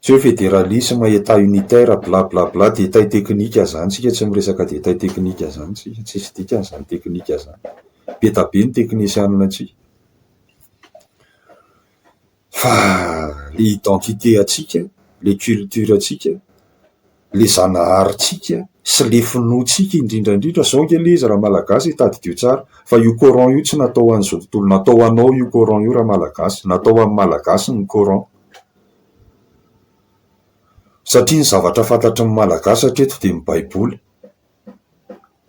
tsy hoe fédéralisme, état unitaire, blablabla, détail teknika zany tsika, tsy miresaka détail teknika zany tsika, tsisy dikan'izany teknika zany. Be da be ny teknisianina tsika. Fa le identité atsika, le culture atsika, le zanaharitsika sy le finoantsika indrindrandrindra sao ke le izy raha malagasy tadidio tsara fa io coran io tsy natao an'izao tontolo, natao anao io coran io raha malagasy, natao amin'ny malagasy ny coran. Satria ny zavatra fantatry ny malagasy hatreto dia ny baiboly,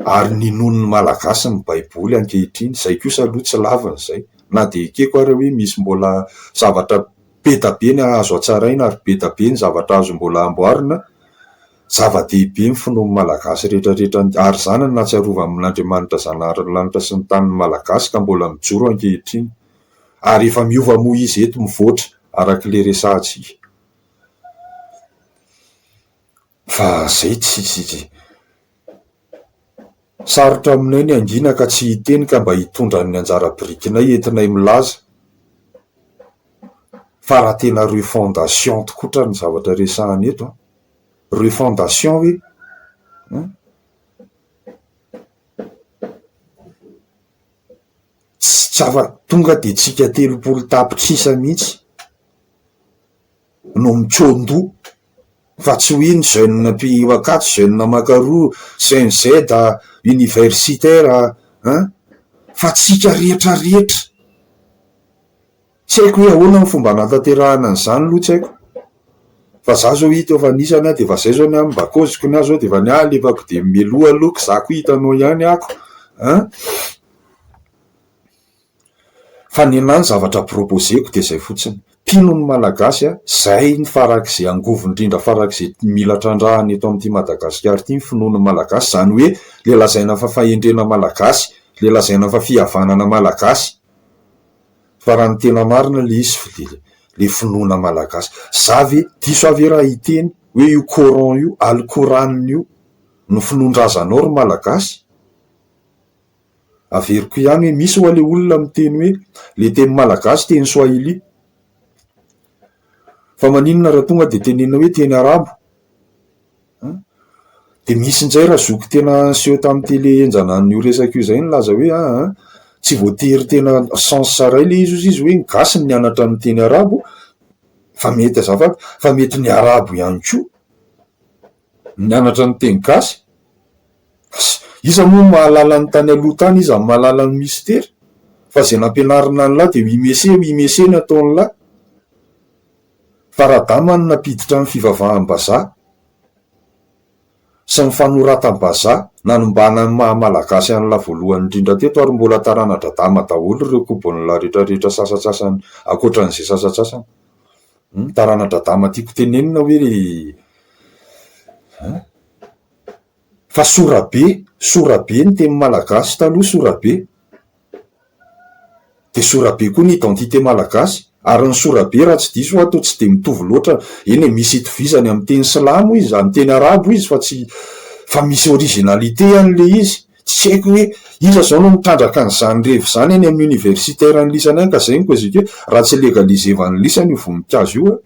ary ninon'ny malagasy ny baiboly ankehitriny, izay kosa aloha tsy laviny izay, na dia ekeko ary hoe misy mbola zavatra be da be ny azo hatsaraina ary be da be ny zavatra azo mbola amboarina, zava-dehibe ny finoan'ny malagasy rehetrarehetra, ary zany no nahatsiarova amin'Andriamanitra zanahary ny lanitra sy ny tany malagasy ka mbola mijoro ankehitriny, ary efa miova moa izy eto mivoatra arak'ile resahantsika. Fa zay tsy sarotra aminay ny angina ka tsy hiteny ka mba hitondra ny anjara birikinay entinay milaza, fa raha tena reo fondation tokotra ny zavatra resahany eto, reo fondation hoe tsy afa tonga dia tsika 30 tapitrisa mihitsy no mitsondoa, fa tsy hoe ny jeune pays wakaty, jeune makaroa, CNZ universitaire, fa tsika rehetra rehetra. Tsy haiko hoe ahoana ny fomba natanterahana an'izany aloha tsy haiko, fa za zao hita efa nisany dia efa zay zao ny mba koziko ny azy zao dia efa ny alefako dia meloa alohako, za koa hitanao ihany ako. Fa ny anahy ny zavatra proposeko dia zay fotsiny, mpino ny malagasy zay ny farak'izay angovo indrindra, farak'izay mila trandrahany eto amin'ity Madagasikara ity ny finoan'ny malagasy, zany hoe le lazaina fa fahendrena malagasy, le lazaina fa fihavanana malagasy. Fa raha ny tena marina le izy le finoana malagasy, zavy diso avy raha hiteny hoe io coran io, alcoran io no finoan-drazanao ry malagasy. Averiko ihany hoe misy ho le olona miteny hoe le teny malagasy teny swahili, fa maninona raha tonga dia tenena hoe teny arabo. Dia misy indray raha zoky tena seho tamin'ny tele enjana n'io resaka io izay nilaza hoe tsy voatery tena sens saray le izy hoe ny gasy ny nianatra amin'ny teny arabo, fa mety azafady, fa mety ny arabo ihany koa nianatra ny teny gasy. Iza moa mahalala ny tany aloha tany, iza mahalala ny mystera, fa izay nampianarina ny lahy dia wimese ny ataony lahy. Fa radamany napiditra ny fivavahambazaha sy ny fanoratam-bazaha nanombana ny maha-malagasy an'la voalohany indrindra teto, ary mbola tarana dadama daholo ireo kobon'la rehetrarehetra sasatsasany akoatran'izay sasatsasany. Tarana dadama tiako tenenina hoe fa sorabe ny teny malagasy taloha, sorabe dia sorabe koa ny identité malagasy. Ary ny sorabe raha tsy diso atao tsy dia mitovy loatra, eny misy itovizany amin'ny teny silamo izy, amin'ny teny arabo izy, fa misy originalité an'le izy. Tsy haiko hoe iza zao no mitrandraka an'izany revo zany eny amin'ny universitaire ny lisany any, ka zay ny kozika hoe raha tsy legalisevan'ny lisany io voninkazo io,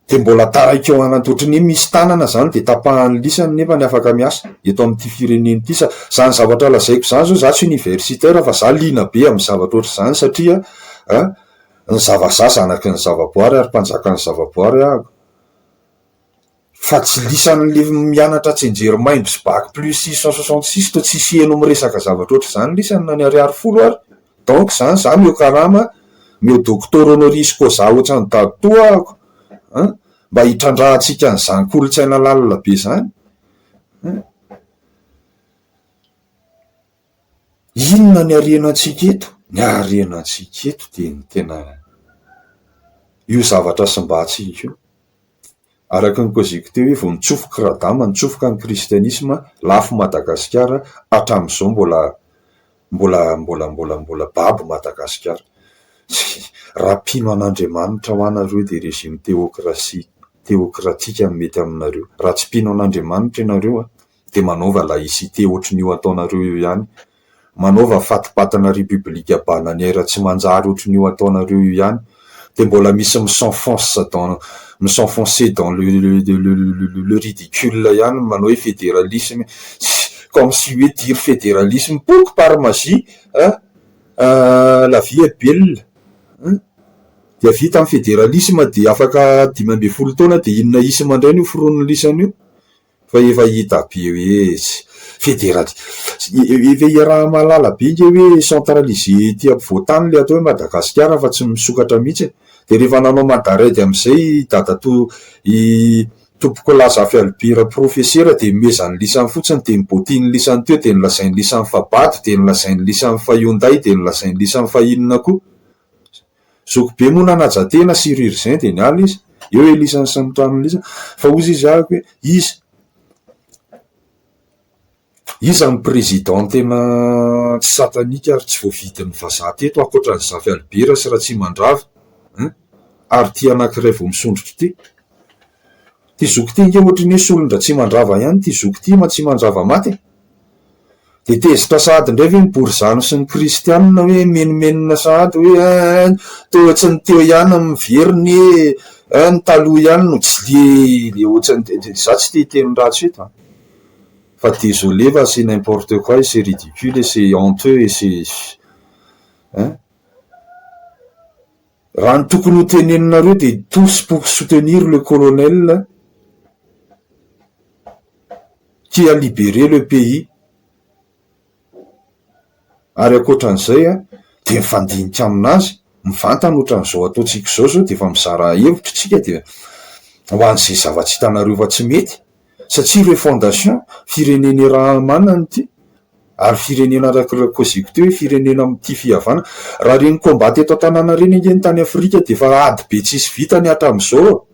dia mbola taraiky eo anatotrin'ny misy tanana zany dia tapahan'ny lisany nefa ny afaka miasa eto amin'ity fireneny ity. Zany zavatra lazaiko zany zao, za tsy universitaire fa za liana be amin'ny zavatra ohatr' izany, satria ny zavaza zanaky ny zavaboary ary mpanjaka ny zavaboary ahako. Fa tsy lisan'le mianatra tsenjerimaimbo sy bac plus 666 to tsy siheno miresaka zavatra ohatr' izany lisany na ny ariary folo ary. Donc zany za mio karama, mio docteur honoris causa ohatrany daditoa ahako, mba hitrandrahantsika n'izany kolotsaina lalina be zany. Inona ny harenantsika eto? Ny harenantsika eto dia ny tena io zavatra simbatsika io. Araka ny koziko teo hoe vao nitsofoka radama, nitsofoka ny kristianisma lafo Madagasikara, hatramin'izao mbola babo Madagasikara. Raha mpino an'Andriamanitra ho anareo dia régime teokratika mety aminareo. Raha tsy mpino an'Andriamanitra ianareo dia manaova laïcité ohatran'io ataonareo io ihany, manaova fatipatina république bananière tsy manjary ohatran'io ataonareo io ihany, de mbola misy s'enfoncer dans le ridicule ihany, manao hoe fédéralisme, comme si hoe dire fédéralisme pour que par magie la vie est belle, dia vita amin'ny fédéralisme dia afaka 15 taona dia inona isy mandray ny firon'ny lisan'io fa efa hita be hoe efa raha malala be nge hoe centralisé ty ampovoatany le atao hoe Madagasikara fa tsy misokatra mihitsy. Dia rehefa nanao mandaredy amin'izay tompoko laza afy Albira profesera dia mezan'ny lisany fotsiny dia mibotiany lisany teo dia nilazainy lisany Fabady dia nilazainy lisany Fayonday dia nilazainy lisany Fahinona koa. Zokibe moa nanajatena Chirurgien dia niala izy eo elisany sy ny tranony lisany fa ozy izy hoe iza ny président tena tsy satanika ary tsy voavidin'ny vazaha teto ankoatran'ny Zafy Albira sy Ratsimandrava ary ty anankiray vao misondrotro ty zoky ty nge ohatry ny Solondratsimandrava ihany ty zoky ty Matsimandrava maty dia tezitra sahady indray ve ny Borzano sy ny Kristianina hoe menomenina sahady hoe toatsy ny teo ihany miveriny ny taloha ihany no tsy le ohatrany za tsy te-teny ratsy eto fa désolé va c'est n'importe quoi et c'est ridicule et c'est honteux et c'est raha ny tokony ho teneninareo dia tous pour soutenir le colonel qui a libéré le pays. Ary akoatran'izay dia mifandinika aminazy mivantana ohatran'izao ataontsika zao dia efa mizara hevitra tsika dia ho an'izay zava-tsy hitanareo fa tsy mety satria ireo fondation firenena raha manana ty ary firenena rakoraziko teo hoe firenena amin'ity fihavana raha reny kombaty eto an-tanàna reny nge ny tany Afrika dia efa ady be tsisy vita ny hatramin'izao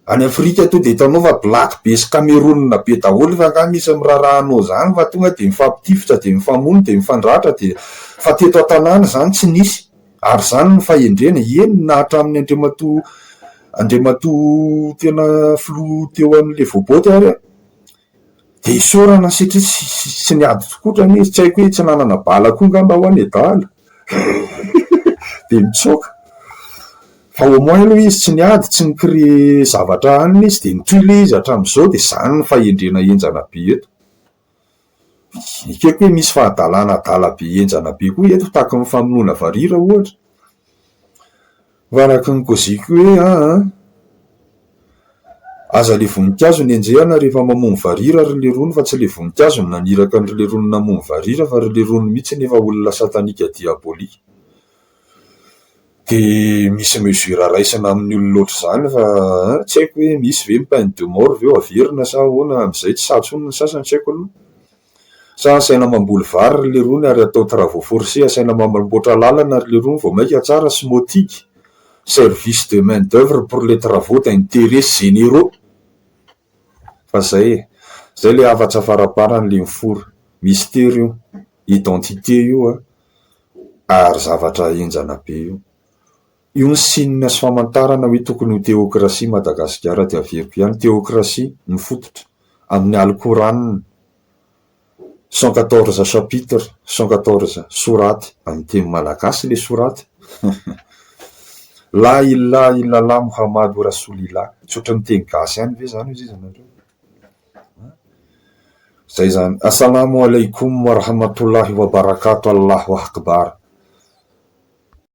any Afrika to dia hitanao fa Black be sy Cameroun be daholo fa nga misy mirarahanao zany fa tonga dia mifampitifitra dia mifamono dia mifandratra dia fa teto an-tanàna zany tsy nisy ary zany ny fahendrena eny na hatramin'ny Andriamatoa tena filoha teo amin'le voaboty ary dia isorana satria tsy niady tokotrany izy tsy haiko hoe tsy nanana bala koa ngamba ho any adala dia mitsoka fa au moins aloha izy tsy niady tsy nicrée zavatra aniny izy dia nitoy le izy hatramin'izao dia zany ny fahendrena enjana be eto. Ikeko hoe misy fahadalana adala be enjana be koa eto tahaka ny famonoana varira ohatra varaky ny koziko hoe aza le voninkazo ny enjehana rehefa mamono varira ry le rony fa tsy le voninkazo ny naniraka ny le rony namono varira fa ry le rony mihitsy nefa olona satanika diabolika. Dia misy mesura raisina amin'ny olona loatra zany fa tsy haiko hoe misy ve peine de mort ve averina sa hoana amin'izay tsy satsony ny sasany tsy haiko aloha sa asaina mamboly vary ry le rony ary atao travaux forcés asaina mamboatra lalana ry le rony vao maika tsara smotique service de main d'œuvre pour les travaux d'intérêt généraux fa zay le afatsa faraparany le mifory mystère io identité io ary zavatra enjana be io ny sinina sy famantarana hoe tokony ho théocratie Madagasikara dia averiko ihany théocratie mifototra amin'ny Alkoranina 114 chapitre 114 soraty amin'ny teny malagasy le soraty la ilaha illallah Muhammadu rasulillah tsy ohatran'ny teny gasy ihany ve zany izy zanareo zay zany assalamu alaikum wa rahmatullahi wa barakatuh Allahu akbar.